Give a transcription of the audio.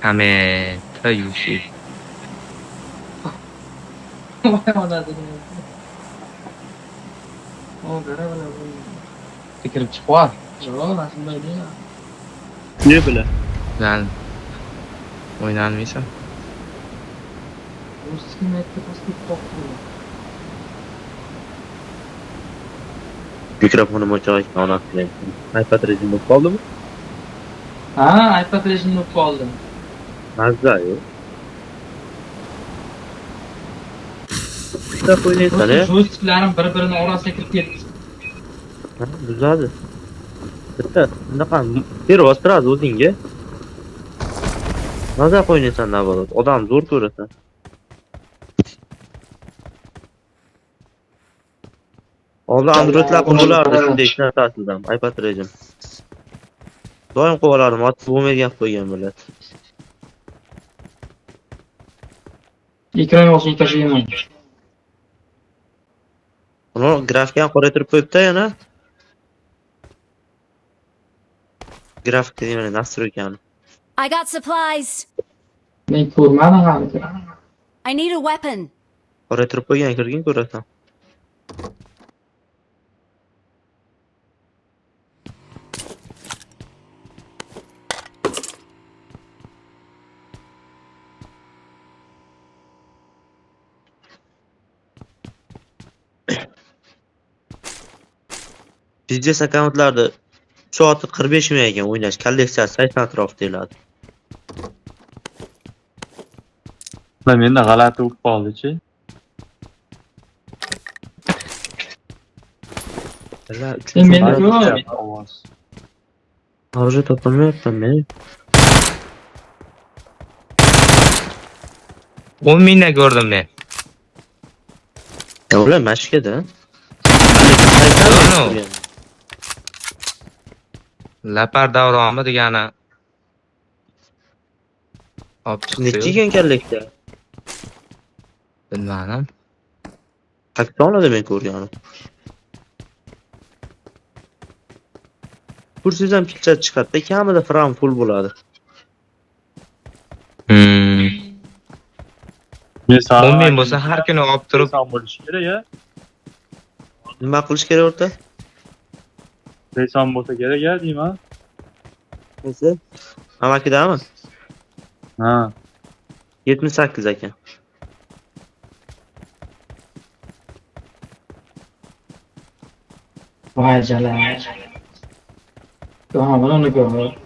Kameeta Yushi. Fikrim chiqar. Yo'q, rasmda deyman. Ne bile? Bilan o'ynalmaysan. Russki netda pastga qo'ydim. Mikrofonim o'chiq ekan, onam bilan. iPad rejimda qoldimi? Ha, iPad rejimda qoldim. Mazza yo'q. Bitta o'ynaysan, Joystiklarim bir-birini orasiga kirib ketdi. Ha, buzadi. Bitta bunaqa teri bostiradi o'zingga. Mazza o'ynaysan navbat. Odam zo'r ko'rasan. Oldin Androidlar bo'lardi, shunday hech narsasidan. iPad rejim. Doim qo'valardim, otib bo'lmaydigan qo'ygan bo'ladi. Ekran olsin tashlayman. Uni grafikani qoraytirib qo'yibdi yana. Grafik deyman, nastroykani. I got supplies. Men ko'rmadim hali. I need a weapon. Qoraytirib qo'ygan kirgin ko'rasan. Biznes akkauntlarda soati 45 ming ekan o'ynash, kolleksiyasi 80 atrof deyiladi. Menda g'alati bo'lib qoldi-chi. Men Ovoz. Hozir topolmayapman men. 10 mingda ko'rdim men. Ular mashkada. Lapar davromi degani. Necha ekan kolleksiya? Bilmadim. Qachonlarda men ko'rganim. Kursiz ham kilchat chiqadi, kamida fram full bo'ladi. Men 10 ming bo'lsa har kuni olib turib Reson bo'lishi kerak-a? Nima qilish kerak o'rta? Reson bo'lsa kerak-a deyman. Nesi? Amakidami? Ha. 78 ekan. Vay jala. Tamam, bunu gör.